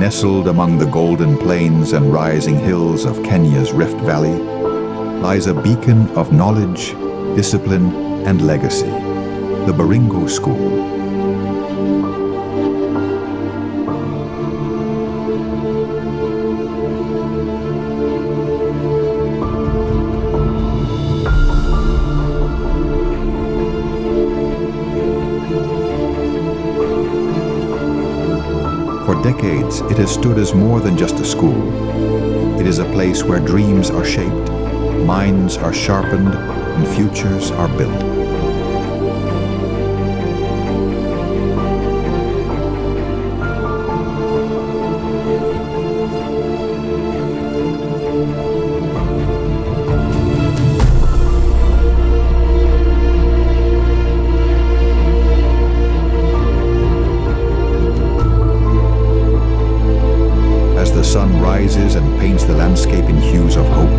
Nestled among the golden plains and rising hills of Kenya's Rift Valley lies a beacon of knowledge, discipline, and legacy, the Baringo School. For decades, it has stood as more than just a school. It is a place where dreams are shaped, minds are sharpened, and futures are built. As the sun rises and paints the landscape in hues of hope,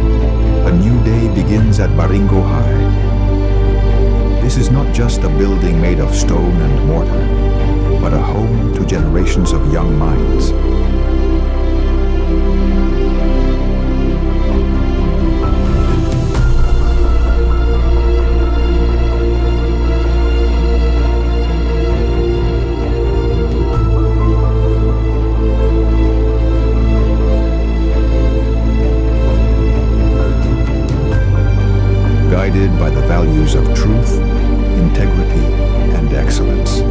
a new day begins at Baringo High. This is not just a building made of stone and mortar, but a home to generations of young minds. Guided by the values of truth, integrity, and excellence.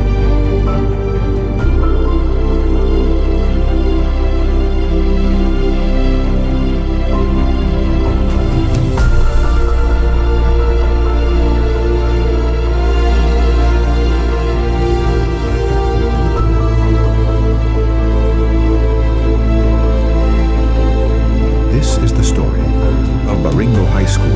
This is the story of Baringo High School.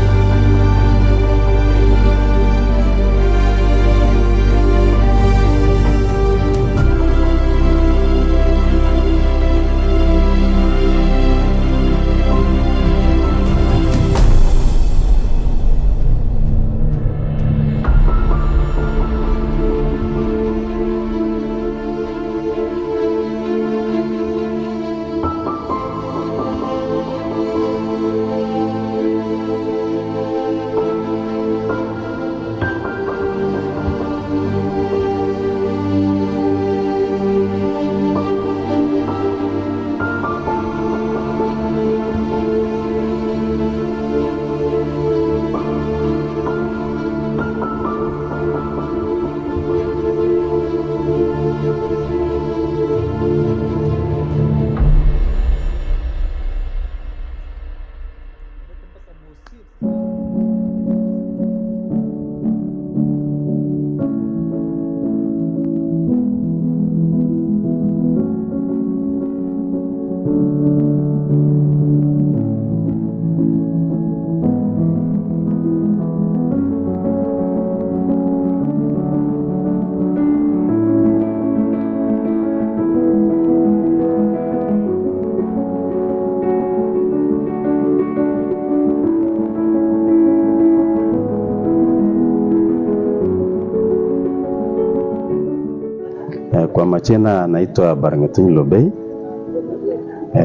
Kwa majina naitwa Baringo.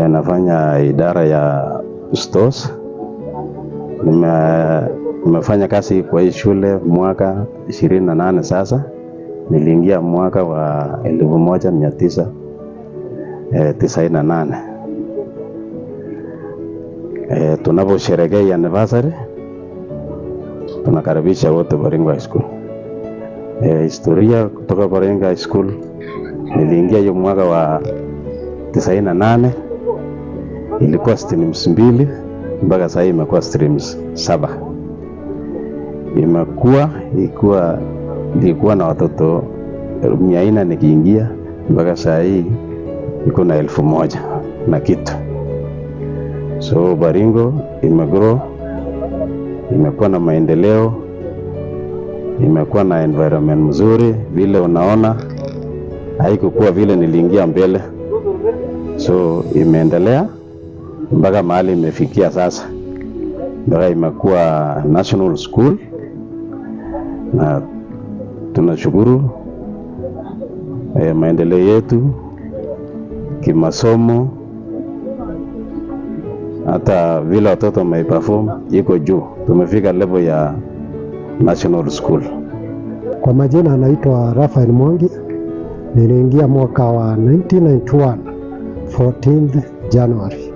Nafanya idara ya stores. Nimefanya kazi kwa hii shule mwaka 28 sasa. Niliingia mwaka wa 1998. Tunaposherehekea anniversary tunakaribisha wote Baringo High School. Historia kutoka Baringo High School, niliingia hiyo mwaka wa 98. Ilikuwa streams 2 mpaka sasa imekuwa streams 7. Ilikuwa na watoto 400 nikiingia, mpaka sasa iko na 1000 na kitu. So Baringo imegrow, imekuwa na maendeleo, imekuwa na environment mzuri. Vile unaona haikukuwa vile niliingia mbele, so imeendelea mpaka mahali imefikia sasa, mpaka imekuwa national school. Na tunashukuru maendeleo yetu kimasomo, hata vile watoto wameperform iko juu. Tumefika level ya national school. Kwa majina anaitwa Rafael Mwangi. Niliingia mwaka wa 1991 14th January.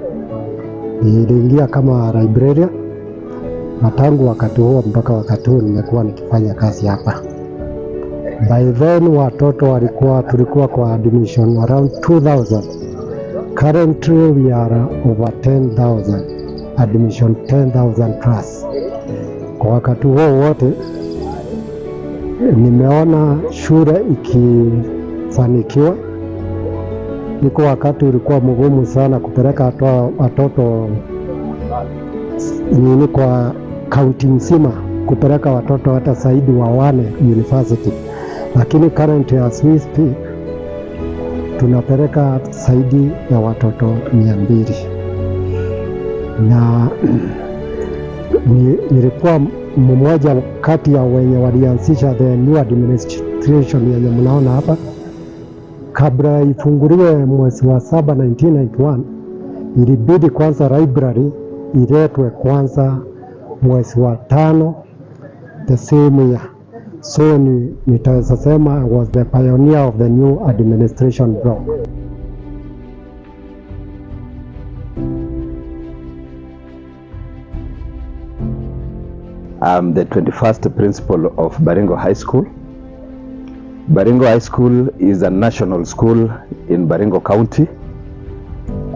Niliingia kama librarian na tangu wakati huo mpaka wakati huu nimekuwa nikifanya kazi hapa. By then watoto tulikuwa kwa admission around 2000. Currently we are over 10,000. Admission 10,000 plus. Kwa wakati huo wote nimeona shule ikifanikiwa. Iko wakati ulikuwa mgumu sana kupeleka watoto kwa kaunti mzima, kupeleka watoto hata zaidi wa 1 university, lakini currently as we speak tunapeleka zaidi ya watoto 200. Na nilikuwa mmoja kati ya wenye walianzisha the new administration yenye mnaona hapa. Kabla ifunguliwe mwezi wa 7 1991, ilibidi kwanza library iletwe kwanza mwezi wa 5 the same year. So nitaweza sema I was the pioneer of the new administration block. I'm the 21st principal of Baringo High School. Baringo High School is a national school in Baringo County.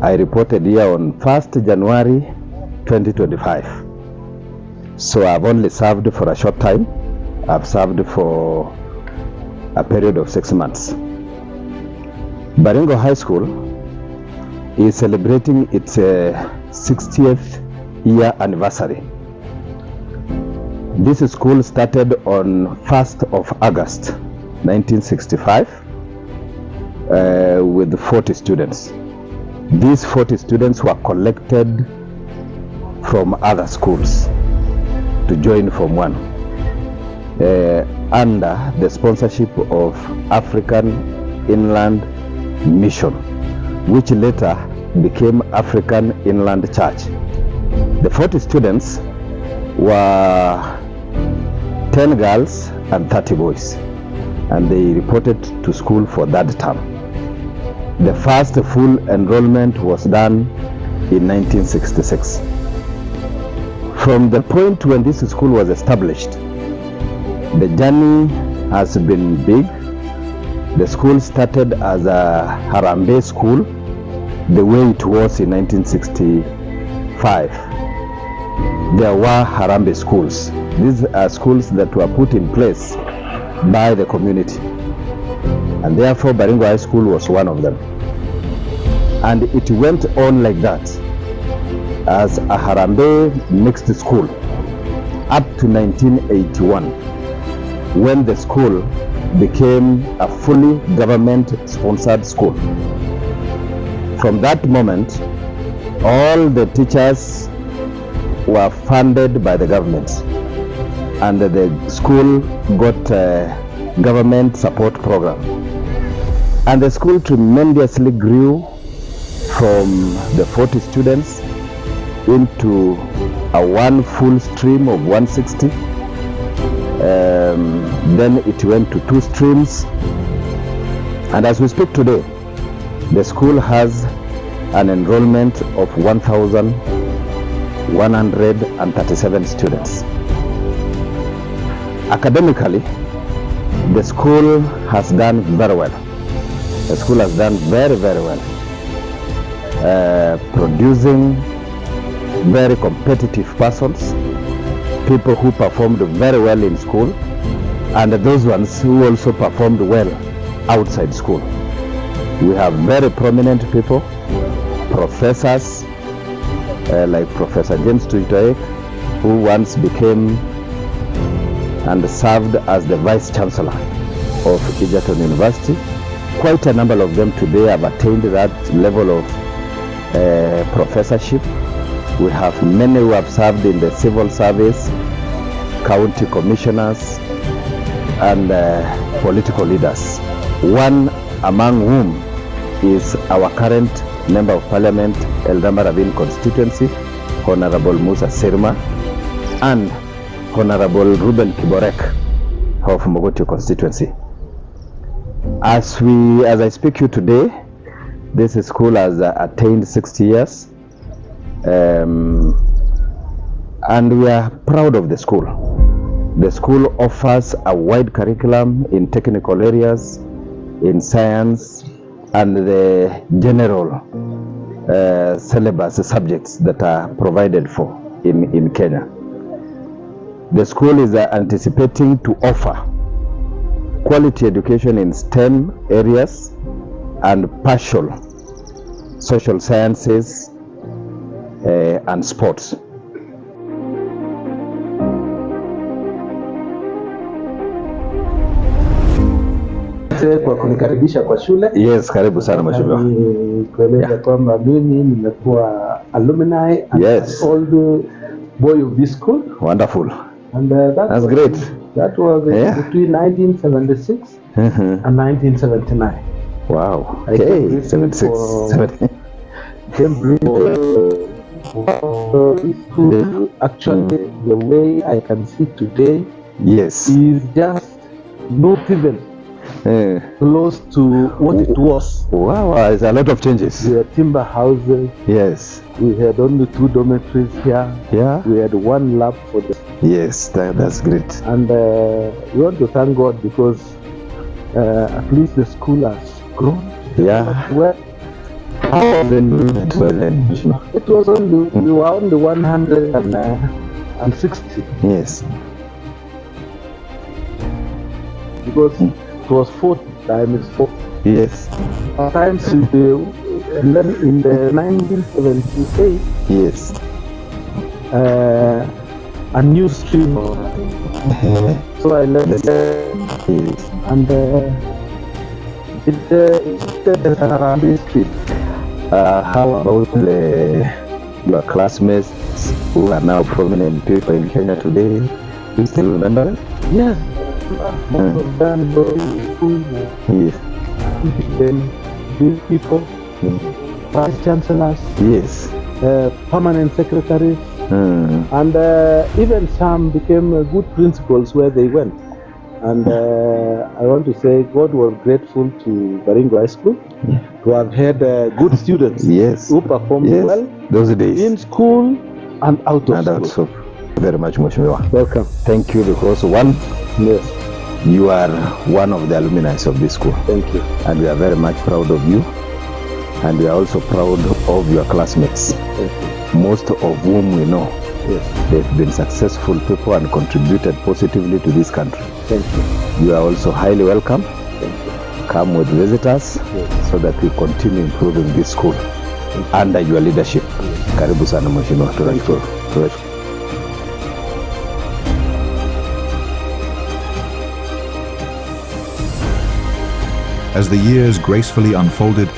I reported here on 1st January 2025. So I've only served for a short time. I've served for a period of 6 months. Baringo High School is celebrating its 60th year anniversary. This school started on 1st of August 1965 with 40 students. These 40 students were collected from other schools to join Form 1 under the sponsorship of African Inland Mission, which later became African Inland Church. The 40 students were 10 girls and 30 boys, and they reported to school for that term. The first full enrollment was done in 1966. From the point when this school was established, the journey has been big. The school started as a Harambee school, the way it was in 1965. There were Harambee schools. These are schools that were put in place by the community, and therefore Baringo High School was one of them. And it went on like that as a Harambee mixed school up to 1981, when the school became a fully government-sponsored school. From that moment, all the teachers were funded by the government, and the school got a government support program. And the school tremendously grew from the 40 students into a one full stream of 160. Then it went to 2 streams, and as we speak today, the school has an enrollment of 1,137 students. Academically, the school has done very well. The school has done very, very well, producing very competitive persons, people who performed very well in school, and those ones who also performed well outside school. We have very prominent people, professors like Professor James Tuitoek, who once became and served as the Vice Chancellor of Egerton University. Quite a number of them today have attained that level of professorship. We have many who have served in the civil service, county commissioners, and political leaders, one among whom is our current Member of Parliament, Eldama Ravine constituency, Honorable Musa Sirma, and Honorable Ruben Kiborek of Mogotio constituency. As I speak to you today, this school has attained 60 years, and we are proud of the school. The school offers a wide curriculum in technical areas, in science, and the general syllabus subjects that are provided for in Kenya. The school is anticipating to offer quality education in STEM areas and partial social sciences and sports. Kwa kunikaribisha kwa shule. Yes, karibu sana mheshimiwa. Kueleza kwamba mimi nimekuwa alumni and yes, old boy of this school. Wonderful. And that's great. That was between 1976 and 1979. Wow. Okay, 76. Actually, the way I can see today, yes, is just not even close to what it was. Wow, there's a lot of changes. We had timber houses. Yes. We had only 2 dormitories here. Yeah. We had 1 lab for the. Yes, that's great. And we want to thank God because at least the school has grown. Yeah. Well, it was only, we were only 160. Yes. Because it was 40 times 4. Yes. Times in the 1978. Yes. A new stream. So I left and it's around this street. How about your classmates who are now prominent people in Kenya today? Do you still remember them? Yes. Most of them yes. These people, vice chancellors, yes, permanent secretaries, and even some became good principals where they went. And I want to say God was grateful to Baringo High School to have had good students yes, who performed well those days in school and out of school. Very much, Mheshimiwa. Welcome. Thank you, because one, yes, you are one of the alumni of this school. Thank you. And we are very much proud of you. And we are also proud of your classmates. Thank you. Most of whom we know. Yes. They've been successful people and contributed positively to this country. Thank you. You are also highly welcome. Thank you. Come with visitors, yes, so that we continue improving this school under your leadership. Yes. Karibu sana mheshimiwa. Tunashukuru. As the years gracefully unfolded,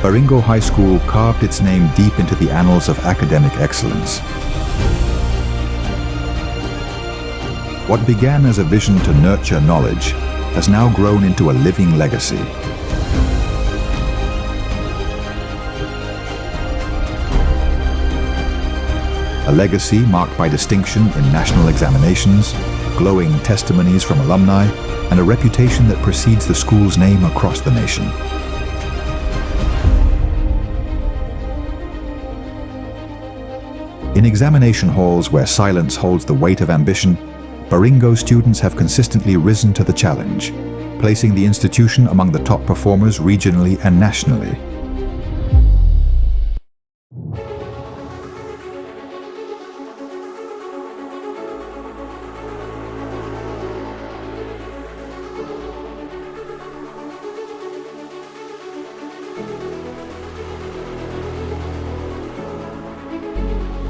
Baringo High School carved its name deep into the annals of academic excellence. What began as a vision to nurture knowledge has now grown into a living legacy. A legacy marked by distinction in national examinations, glowing testimonies from alumni, and a reputation that precedes the school's name across the nation. In examination halls where silence holds the weight of ambition, Baringo students have consistently risen to the challenge, placing the institution among the top performers regionally and nationally.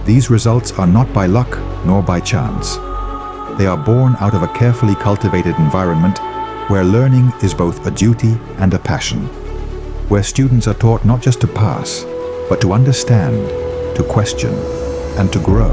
These results are not by luck nor by chance. They are born out of a carefully cultivated environment where learning is both a duty and a passion, where students are taught not just to pass, but to understand, to question, and to grow.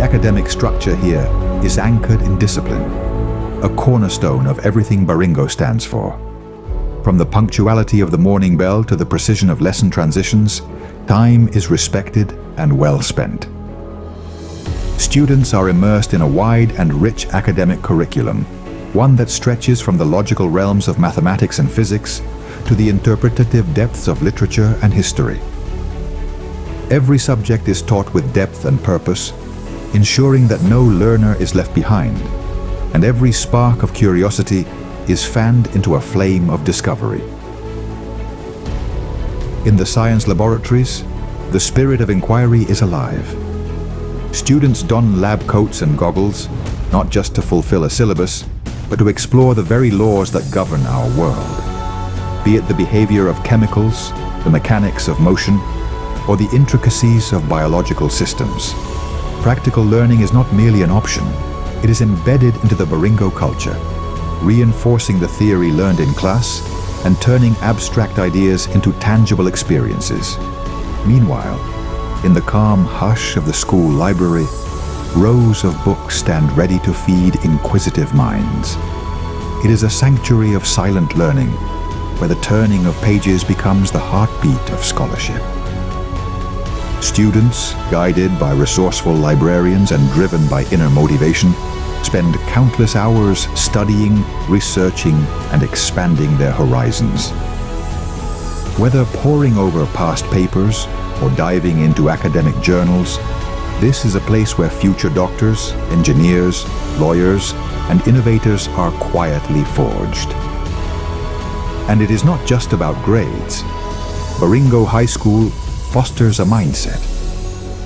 academic structure here is anchored in discipline, a cornerstone of everything Baringo stands for. From the punctuality of the morning bell to the precision of lesson transitions, time is respected and well spent. Students are immersed in a wide and rich academic curriculum, one that stretches from the logical realms of mathematics and physics to the interpretative depths of literature and history. Every subject is taught with depth and purpose, ensuring that no learner is left behind, and every spark of curiosity is fanned into a flame of discovery. In the science laboratories, the spirit of inquiry is alive. Students don lab coats and goggles, not just to fulfill a syllabus, but to explore the very laws that govern our world. Be it the behavior of chemicals, the mechanics of motion, or the intricacies of biological systems. Practical learning is not merely an option, it is embedded into the Baringo culture, reinforcing the theory learned in class and turning abstract ideas into tangible experiences. Meanwhile, in the calm hush of the school library, rows of books stand ready to feed inquisitive minds. It is a sanctuary of silent learning, where the turning of pages becomes the heartbeat of scholarship. Students, guided by resourceful librarians and driven by inner motivation, spend countless hours studying, researching, and expanding their horizons. Whether poring over past papers or diving into academic journals, this is a place where future doctors, engineers, lawyers, and innovators are quietly forged. And it is not just about grades. Baringo High School fosters a mindset,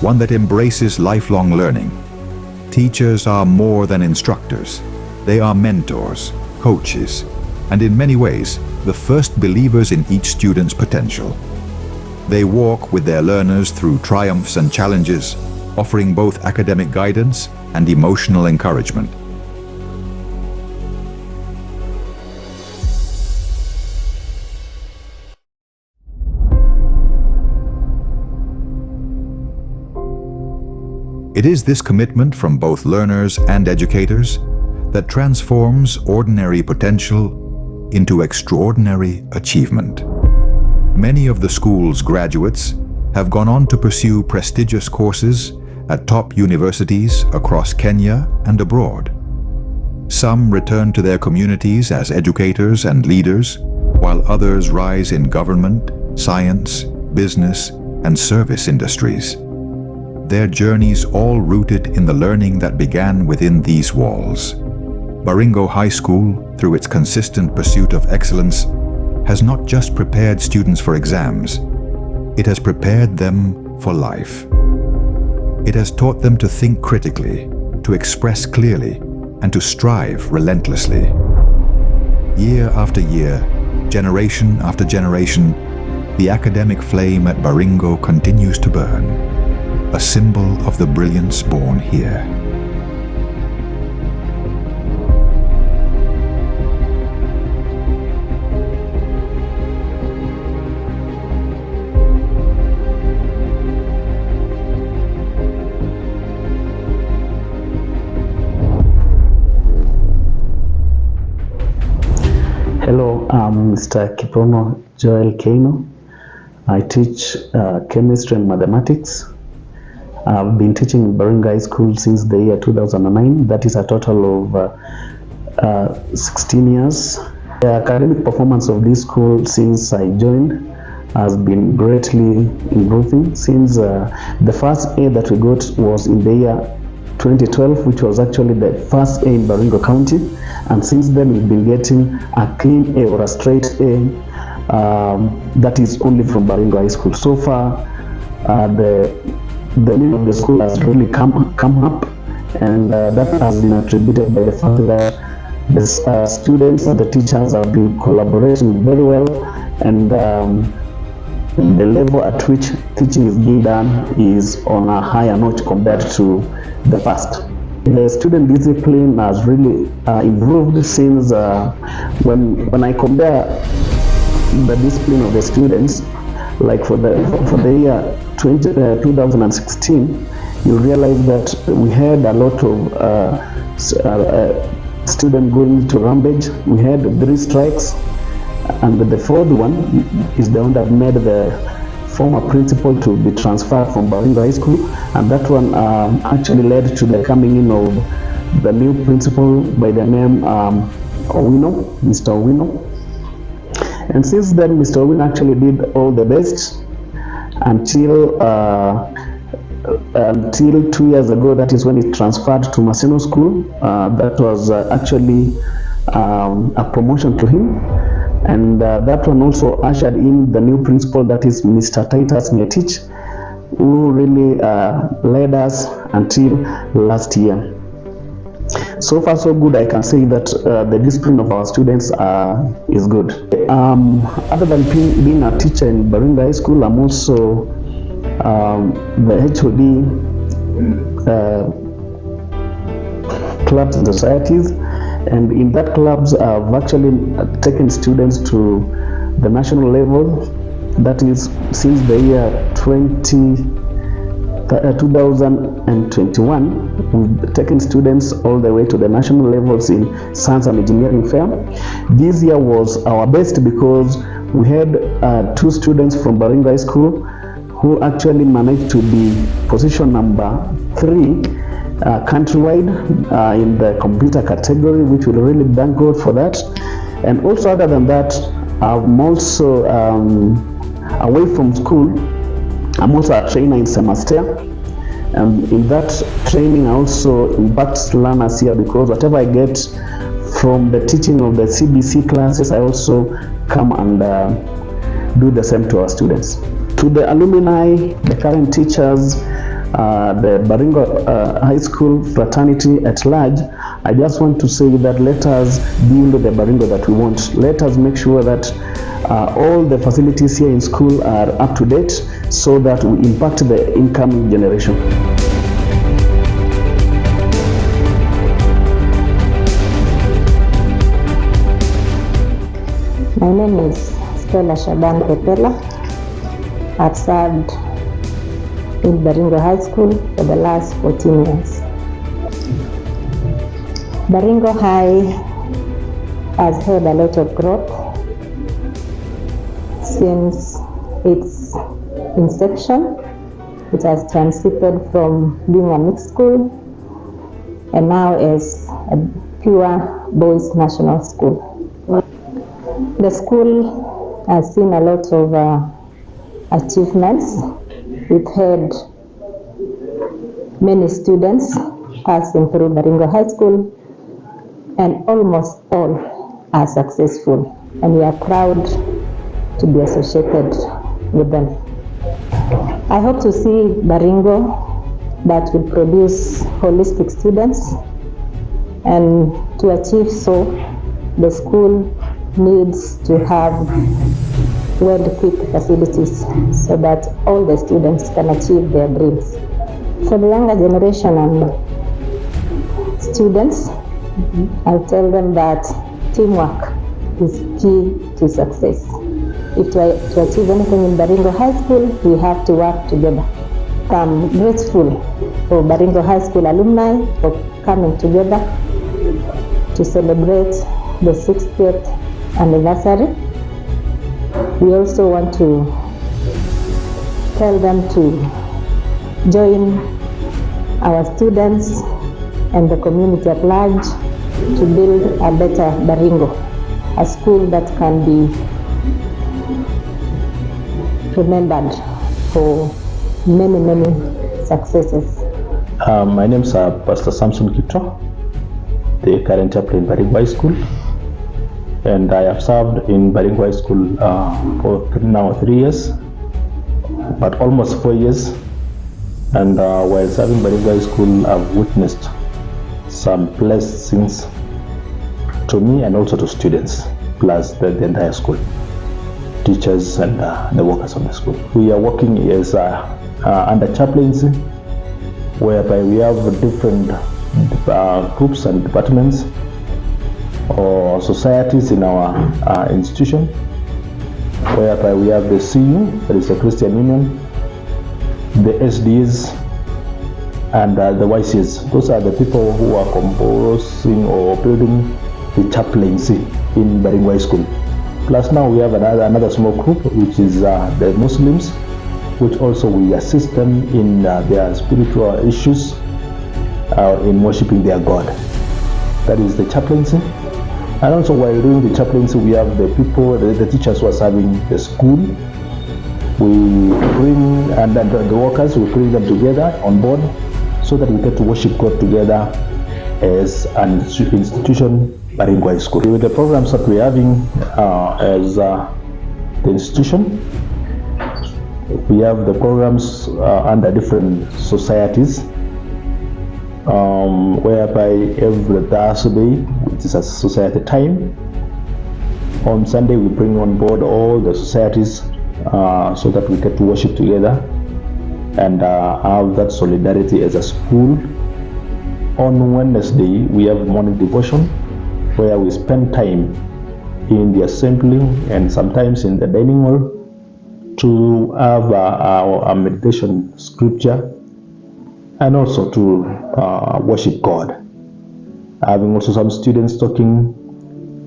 one that embraces lifelong learning. Teachers are more than instructors. They are mentors, coaches, and in many ways, the first believers in each student's potential. They walk with their learners through triumphs and challenges, offering both academic guidance and emotional encouragement. It is this commitment from both learners and educators that transforms ordinary potential into extraordinary achievement. Many of the school's graduates have gone on to pursue prestigious courses at top universities across Kenya and abroad. Some return to their communities as educators and leaders, while others rise in government, science, business, and service industries. Their journeys all rooted in the learning that began within these walls. Baringo High School, through its consistent pursuit of excellence, has not just prepared students for exams, it has prepared them for life. It has taught them to think critically, to express clearly, and to strive relentlessly. Year after year, generation after generation, the academic flame at Baringo continues to burn, a symbol of the brilliance born here. Hello, I'm Mr. Kiprono Joel Keino. I teach chemistry and mathematics. I've been teaching in Baringo High School since the year 2009. That is a total of 16 years. The academic performance of this school since I joined has been greatly improving. Since the first A that we got was in the year 2012, which was actually the first A in Baringo County, and since then we've been getting a clean A or a straight A that is only from Baringo High School. So far, the name of the school has really come up, and that has been attributed by the fact that the students and the teachers have been collaborating very well, and the level at which teaching is being done is on a higher note compared to the past. The student discipline has really improved since when I compare the discipline of the students, like for the year 2016, you realize that we had a lot of students going to rampage. We had 3 strikes, and the 4th one is the one that made the former principal to be transferred from Baringo High School, and that one actually led to the coming in of the new principal by the name Mr. Owino. And since then, Mr. Owino actually did all the best until 2 years ago. That is when he transferred to Maseno School. That was actually a promotion to him, and that one also ushered in the new principal, that is Mr. Titus Ngetich, who really led us until last year. So far so good. I can say that the discipline of our students is good. Other than being a teacher in Baringo High School, I'm also the HOD clubs and societies, and in that clubs I've actually taken students to the national level. That is since the year 2021, we've taken students all the way to the national levels in Science and Engineering Fair. This year was our best because we had 2 students from Baringo High School who actually managed to be position number 3 countrywide in the computer category, which we really thank God for that. And also, other than that, I'm also away from school. I'm also a trainer in semester, and in that training I also impact learners here, because whatever I get from the teaching of the CBC classes, I also come and do the same to our students. To the alumni, the current teachers, the Baringo High School fraternity at large, I just want to say that let us build the Baringo that we want. Let us make sure that all the facilities here in school are up to date, so that we impact the incoming generation. My name is Stella Shaban Pepela. I've served in Baringo High School for the last 14 years. Baringo High has had a lot of growth since its inception. It has transited from being a mixed school and now is a pure boys national school. The school has seen a lot of achievements. We've had many students passing through Baringo High School, and almost all are successful, and we are proud to be associated with them. I hope to see Baringo that will produce holistic students, and to achieve so, the school needs to have well-equipped facilities so that all the students can achieve their dreams. For the younger generation and students, I'll tell them that teamwork is key to success. If to achieve anything in Baringo High School, we have to work together. I'm grateful for Baringo High School alumni for coming together to celebrate the 60th anniversary. We also want to tell them to join our students and the community at large to build a better Baringo, a school that can be remembered for many, many successes. My name is Pastor Samson Kipto, the current chaplain in Baringo High School, and I have served in Baringo High School for now 3 years, but almost 4 years. And while serving Baringo High School, I've witnessed some blessings to me and also to students, plus the entire school, teachers and the workers of the school. We are working as under chaplaincy, whereby we have different groups and departments or societies in our institution, whereby we have the CU, that is the Christian Union, the SDs, and the YCs. Those are the people who are composing or building the chaplaincy in Baringo High School. Plus now we have another small group, which is the Muslims, which also we assist them in their spiritual issues, in worshiping their God. That is the chaplaincy. And also while doing the chaplaincy, we have the people, the teachers who are serving the school. We bring, and the workers, we bring them together on board so that we get to worship God together as an institution, Baringo High School. With the programs that we're having as the institution, we have the programs under different societies, whereby every Thursday, which is a society time, on Sunday we bring on board all the societies so that we get to worship together and have that solidarity as a school. On Wednesday we have morning devotion, where we spend time in the assembly and sometimes in the dining hall to have our meditation scripture and also to worship God. Having also some students talking,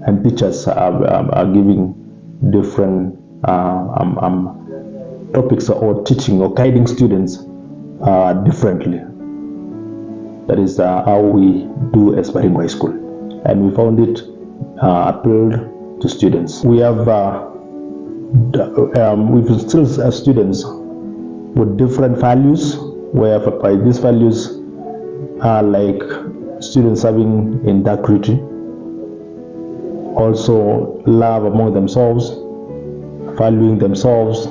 and teachers are giving different topics or teaching or guiding students differently. That is how we do as Baringo High School, and we found it appealed to students. We have we've still students with different values, whereby these values are like students having integrity, also love among themselves, valuing themselves,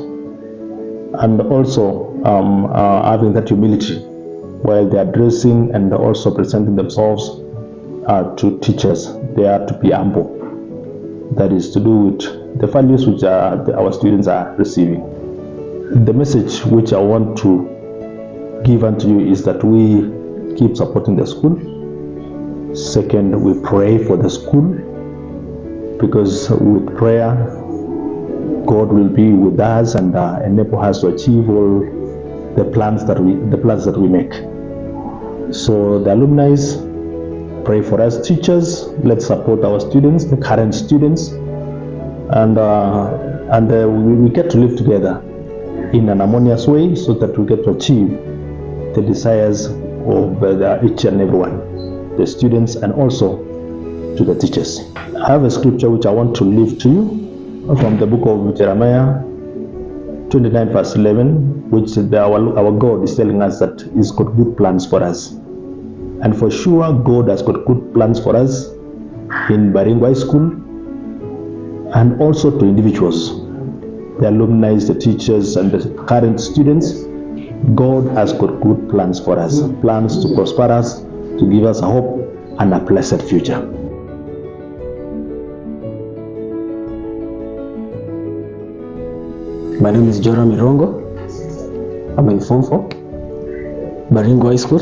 and also having that humility while they are addressing and also presenting themselves to teachers. They are to be humble. That is to do with the values which our students are receiving. The message which I want to give unto you is that we keep supporting the school. Second, we pray for the school, because with prayer God will be with us and enable us to achieve all the plans that we make. So the alumni, pray for us. Teachers, let's support our students, the current students, and we get to live together in an harmonious way so that we get to achieve the desires of each and everyone, the students and also to the teachers. I have a scripture which I want to leave to you from the book of Jeremiah 29 verse 11, which our God is telling us that He's got good plans for us. And for sure, God has got good plans for us in Baringo High School and also to individuals, the alumni, the teachers, and the current students. God has got good plans for us, plans to prosper us, to give us a hope and a blessed future. My name is Joram Mirongo. I'm in Form 4, Baringo High School.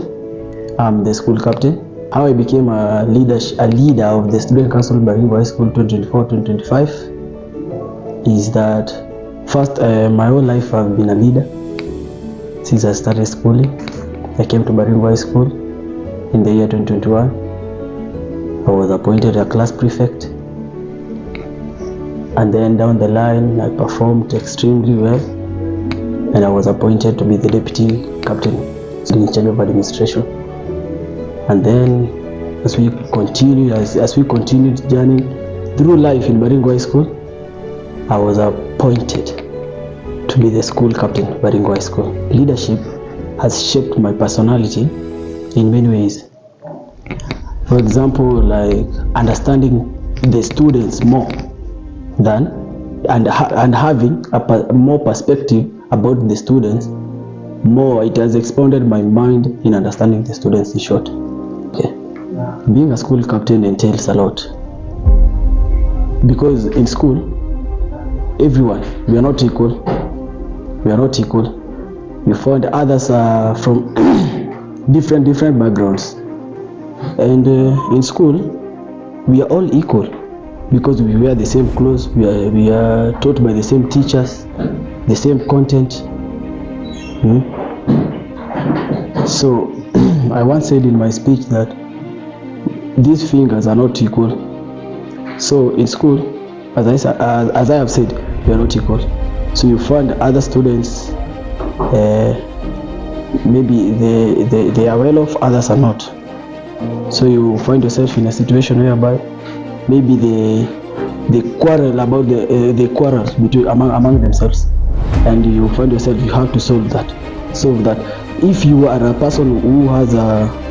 I'm the school captain. How I became a leader of the Student Council Baringo High School 2024-2025 is that first, my whole life I've been a leader. Since I started schooling, I came to Baringo High School in the year 2021. I was appointed a class prefect, and then down the line I performed extremely well, and I was appointed to be the deputy captain in charge of administration. And then as we continued journey through life in Baringo High School, I was appointed to be the school captain at Baringo High School. Leadership has shaped my personality in many ways. For example, like understanding the students more and having more perspective about the students more. It has expanded my mind in understanding the students, in short. Okay. Being a school captain entails a lot, because in school, everyone, we are not equal. You find others from different backgrounds, and in school we are all equal because we wear the same clothes, we are taught by the same teachers, the same content. So I once said in my speech that these fingers are not equal. So in school, as I have said, we are not equal. So you find other students, maybe they are well off, others are not. So you find yourself in a situation whereby maybe they quarrel about the quarrels between among themselves, and you find yourself you have to solve that. If you are a person who has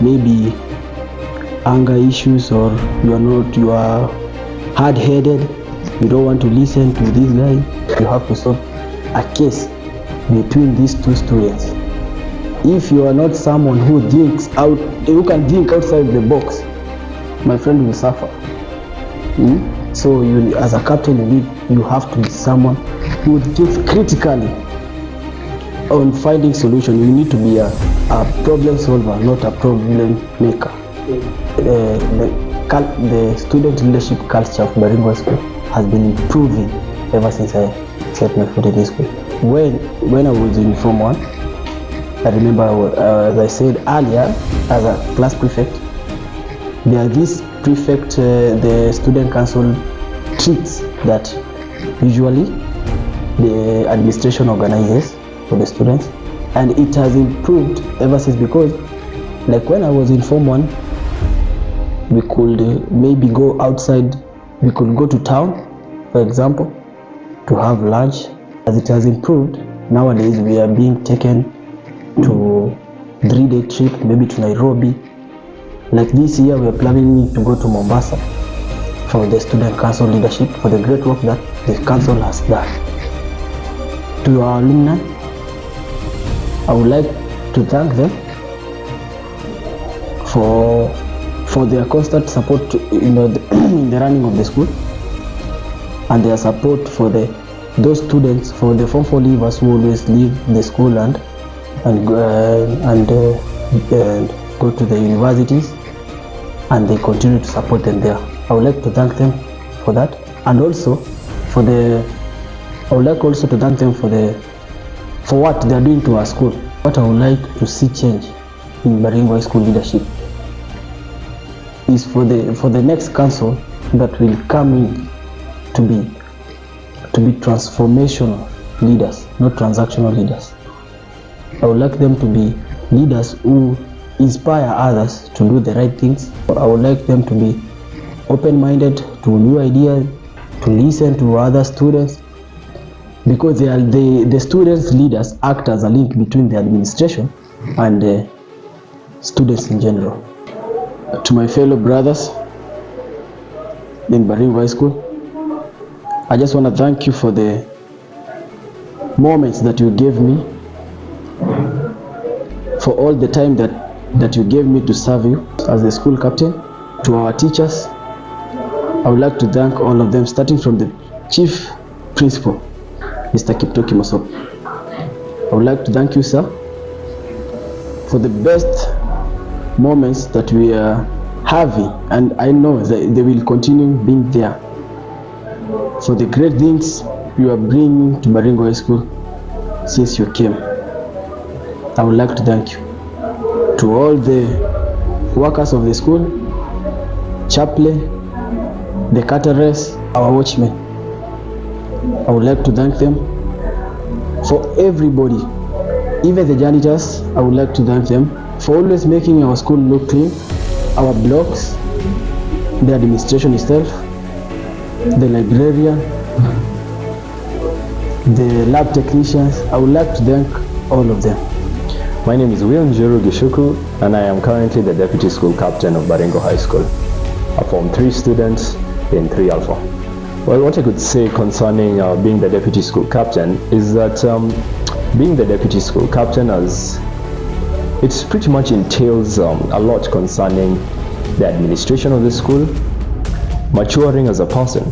maybe anger issues, or you are hard-headed, you don't want to listen to this guy, you have to solve a case between these two students. If you are not someone who can think outside the box, my friend, will suffer. So you, as a captain, you have to be someone who thinks critically on finding solution. You need to be a problem solver, not a problem maker. The student leadership culture of Baringo High School has been improving ever since I set my foot in this school. When I was in Form 1, I remember, as I said earlier, as a class prefect, there are these prefect, the student council treats that usually the administration organizes for the students, and it has improved ever since, because like when I was in Form 1, we could maybe go outside, we could go to town, for example, to have lunch. As it has improved, nowadays we are being taken to 3-day trip, maybe to Nairobi. Like this year, we are planning to go to Mombasa for the student council leadership, for the great work that the council has done. To our alumni, I would like to thank them for their constant support in the running of the school, and their support for those students, for the Form 4 leavers who always leave the school and go to the universities, and they continue to support them there. I would like to thank them for that, and also I would like also to thank them for what they are doing to our school. What I would like to see change in Baringo High School leadership is for the next council that will come in to be transformational leaders, not transactional leaders. I would like them to be leaders who inspire others to do the right things. I would like them to be open-minded to new ideas, to listen to other students, because the students' leaders act as a link between the administration and the students in general. To my fellow brothers in Baringo High School, I just want to thank you for the moments that you gave me, for all the time that you gave me to serve you as the school captain. To our teachers, I would like to thank all of them, starting from the chief principal, Mr. Kiptoki Mosop. I would like to thank you, sir, for the best moments that we are having, and I know that they will continue being there, for the great things you are bringing to Maringo High School since you came. I would like to thank you. To all the workers of the school, chaplain, the caterers, our watchmen, I would like to thank them. For everybody, even the janitors, I would like to thank them for always making our school look clean, our blocks, the administration itself, the librarian, the lab technicians. I would like to thank all of them. My name is Will Njuru Gishuku, and I am currently the Deputy School Captain of Baringo High School. I form 3 students in 3 Alpha. Well, what I could say concerning being the Deputy School Captain is that being the Deputy School Captain, it pretty much entails a lot concerning the administration of the school, maturing as a person,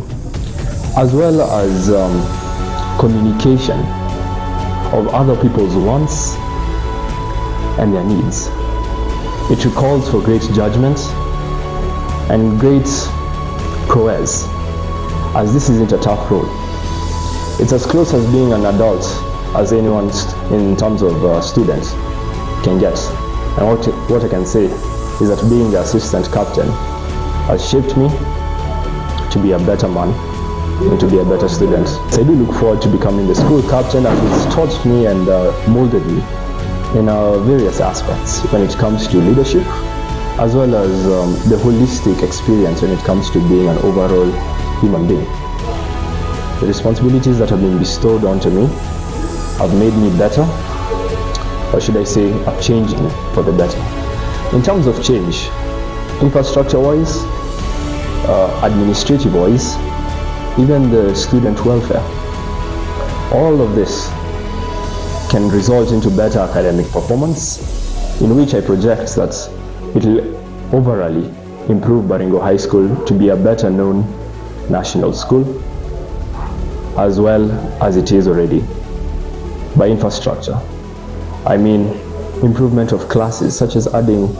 as well as communication of other people's wants and their needs. It calls for great judgment and great prowess, as this isn't a tough role. It's as close as being an adult as anyone in terms of students can get. And what I can say is that being the assistant captain has shaped me to be a better man and to be a better student. So I do look forward to becoming the school captain, as it's taught me and molded me in various aspects when it comes to leadership, as well as the holistic experience when it comes to being an overall human being. The responsibilities that have been bestowed onto me have made me better, or should I say, have changed me for the better. In terms of change, infrastructure-wise, administrative-wise, even the student welfare, all of this can result into better academic performance, in which I project that it will overall improve Baringo High School to be a better known national school, as well as it is already. By infrastructure, I mean improvement of classes, such as adding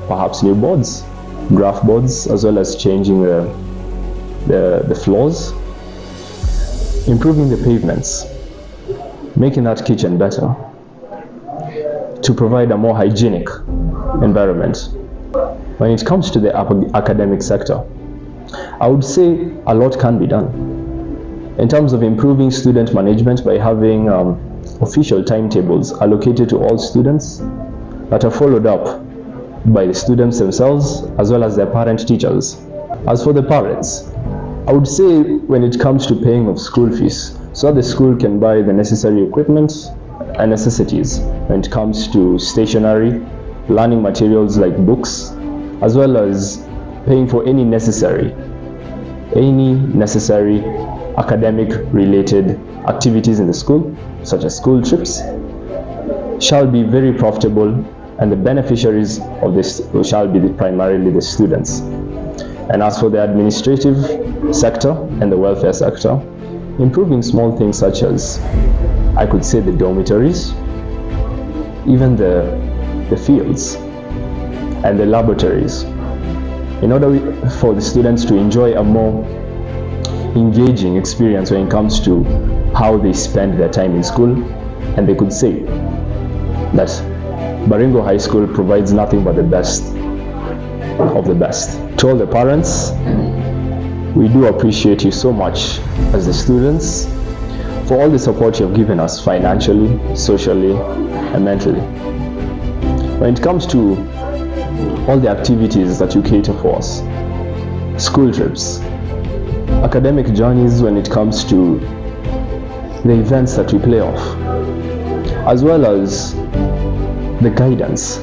perhaps new boards, graph boards, as well as changing the floors, improving the pavements, making that kitchen better, to provide a more hygienic environment. When it comes to the academic sector, I would say a lot can be done in terms of improving student management by having official timetables allocated to all students that are followed up by the students themselves as well as their parent teachers. As for the parents, I would say when it comes to paying of school fees, so that the school can buy the necessary equipment and necessities when it comes to stationery, learning materials like books, as well as paying for any necessary academic related activities in the school, such as school trips, shall be very profitable, and the beneficiaries of this shall be primarily the students. And as for the administrative sector and the welfare sector, improving small things such as, I could say, the dormitories, even the fields and the laboratories, in order for the students to enjoy a more engaging experience when it comes to how they spend their time in school. And they could say that Baringo High School provides nothing but the best of the best. To all the parents, we do appreciate you so much as the students for all the support you have given us financially, socially, and mentally. When it comes to all the activities that you cater for us, school trips, academic journeys when it comes to the events that we play off, as well as the guidance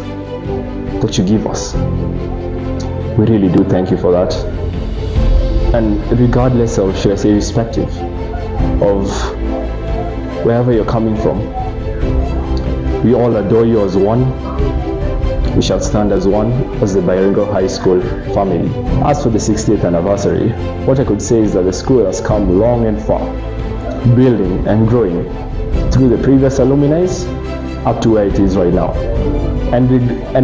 that you give us, we really do thank you for that. And regardless of, should I say, irrespective of wherever you're coming from, we all adore you as one. We shall stand as one, as the Baringo High School family. As for the 60th anniversary, what I could say is that the school has come long and far, building and growing through the previous alumni up to where it is right now. And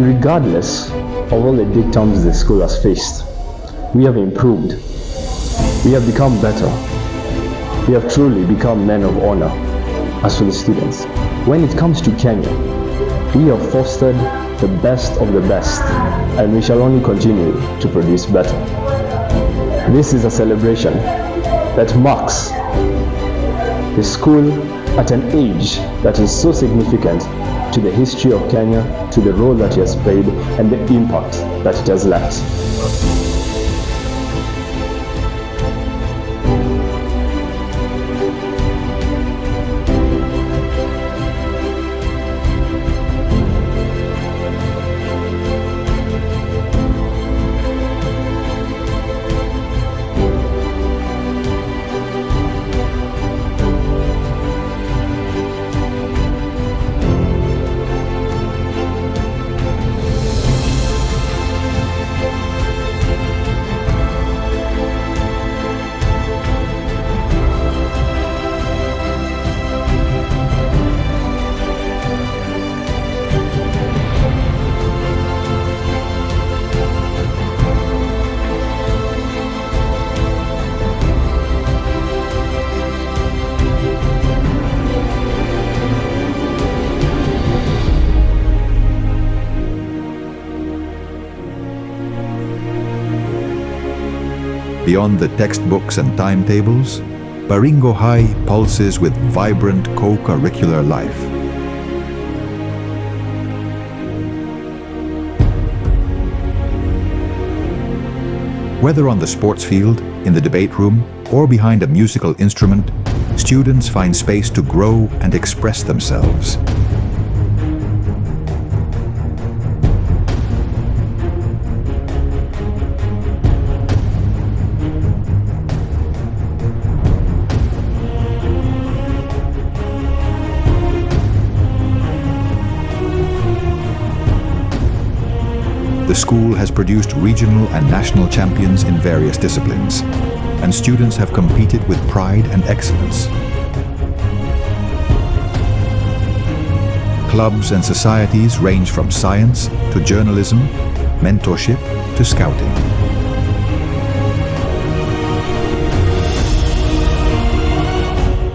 regardless of all the dictums the school has faced, we have improved. We have become better. We have truly become men of honor. As for the students, when it comes to Kenya, we have fostered the best of the best, and we shall only continue to produce better. This is a celebration that marks the school at an age that is so significant to the history of Kenya, to the role that it has played, and the impact that it has left. Beyond the textbooks and timetables, Baringo High pulses with vibrant co-curricular life. Whether on the sports field, in the debate room, or behind a musical instrument, students find space to grow and express themselves. The school has produced regional and national champions in various disciplines, and students have competed with pride and excellence. Clubs and societies range from science to journalism, mentorship to scouting.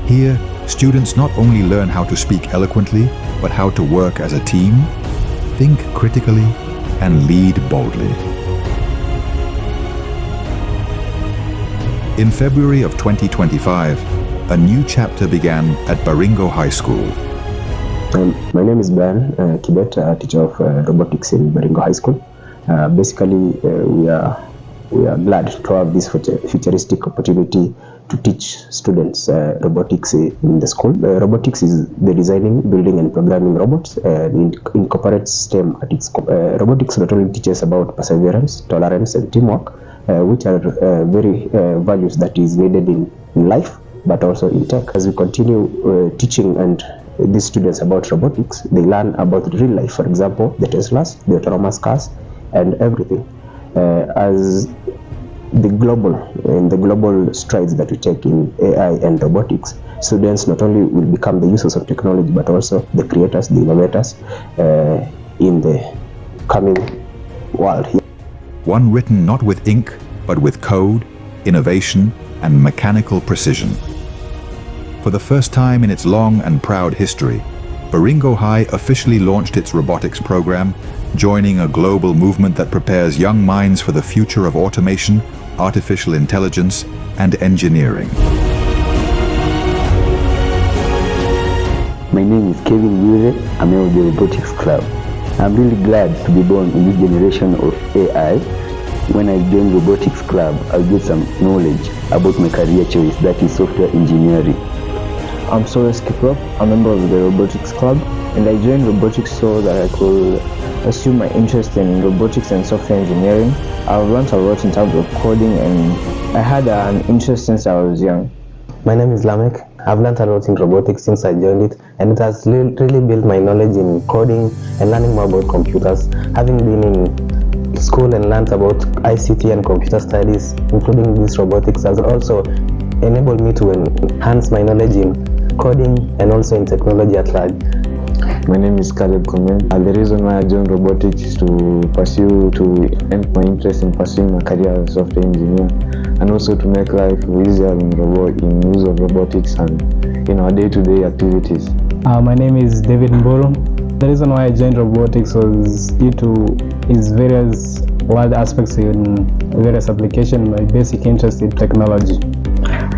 Here, students not only learn how to speak eloquently, but how to work as a team, think critically, and lead boldly. In February of 2025, a new chapter began at Baringo High School. My name is Ben Kibet, teacher of robotics in Baringo High School. Basically, we are glad to have this futuristic opportunity to teach students robotics in the school. Robotics is the designing, building, and programming robots. It incorporates STEM at its core. Robotics not only teaches about perseverance, tolerance, and teamwork, which are very values that is needed in life, but also in tech. As we continue teaching and these students about robotics, they learn about real life. For example, the Teslas, the autonomous cars, and everything. As the global strides that we take in AI and robotics, students not only will become the users of technology, but also the creators, the innovators in the coming world. One written not with ink, but with code, innovation, and mechanical precision. For the first time in its long and proud history, Baringo High officially launched its robotics program, joining a global movement that prepares young minds for the future of automation, artificial intelligence, and engineering. My name is Kevin Mure. I'm of the Robotics Club. I'm really glad to be born in this generation of AI. When I join Robotics Club, I'll get some knowledge about my career choice, that is software engineering. I'm Soros Kiprop, a member of the Robotics Club, and I joined Robotics so that I could pursue my interest in robotics and software engineering. I've learned a lot in terms of coding, and I had an interest since I was young. My name is Lamek. I've learned a lot in robotics since I joined it, and it has really built my knowledge in coding and learning more about computers. Having been in school and learned about ICT and computer studies, including this robotics, has also enabled me to enhance my knowledge in coding and also in technology at large. My name is Caleb Komen, and the reason why I joined robotics is to end my interest in pursuing a career as a software engineer, and also to make life easier in use of robotics and in our day-to-day activities. My name is David Mboro. The reason why I joined robotics was due to its various wide aspects in various applications, my basic interest in technology.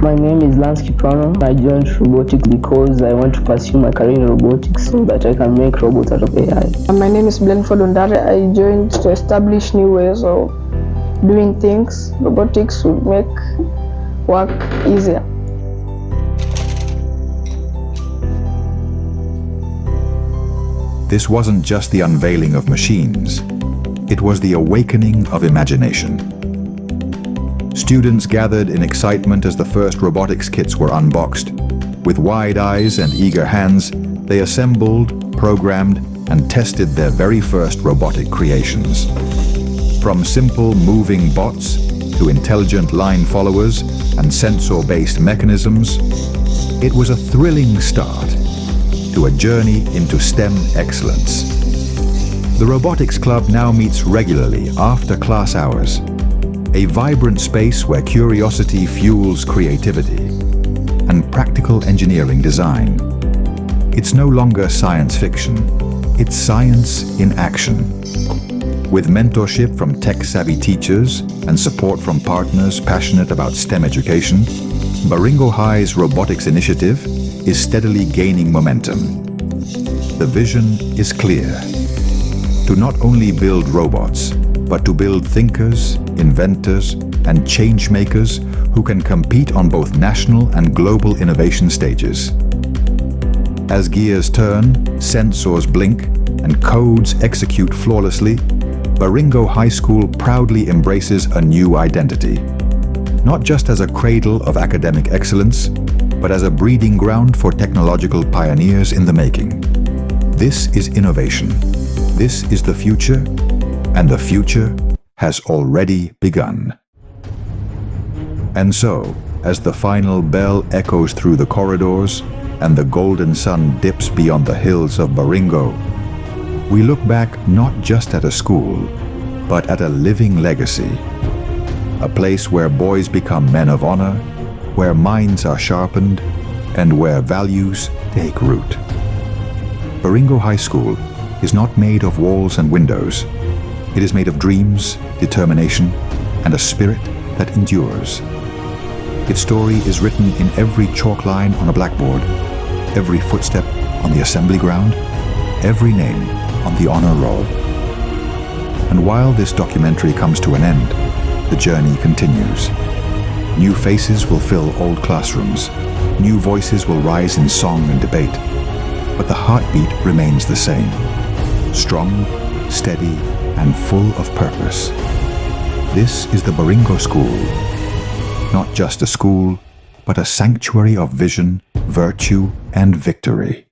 My name is Lance Kiprano. I joined robotics because I want to pursue my career in robotics so that I can make robots out of AI. My name is Blenford Ondare. I joined to establish new ways of doing things. Robotics would make work easier. This wasn't just the unveiling of machines, it was the awakening of imagination. Students gathered in excitement as the first robotics kits were unboxed. With wide eyes and eager hands, they assembled, programmed, and tested their very first robotic creations. From simple moving bots to intelligent line followers and sensor-based mechanisms, it was a thrilling start to a journey into STEM excellence. The Robotics Club now meets regularly after class hours, a vibrant space where curiosity fuels creativity and practical engineering design. It's no longer science fiction, it's science in action. With mentorship from tech-savvy teachers and support from partners passionate about STEM education, Baringo High's robotics initiative is steadily gaining momentum. The vision is clear: to not only build robots, but to build thinkers, inventors, and change makers who can compete on both national and global innovation stages. As gears turn, sensors blink, and codes execute flawlessly, Baringo High School proudly embraces a new identity. Not just as a cradle of academic excellence, but as a breeding ground for technological pioneers in the making. This is innovation. This is the future, and the future has already begun. And so, as the final bell echoes through the corridors and the golden sun dips beyond the hills of Baringo, we look back not just at a school, but at a living legacy. A place where boys become men of honor, where minds are sharpened, and where values take root. Baringo High School is not made of walls and windows. It is made of dreams, determination, and a spirit that endures. Its story is written in every chalk line on a blackboard, every footstep on the assembly ground, every name on the honor roll. And while this documentary comes to an end, the journey continues. New faces will fill old classrooms. New voices will rise in song and debate. But the heartbeat remains the same: strong, steady, and full of purpose. This is the Baringo School. Not just a school, but a sanctuary of vision, virtue, and victory.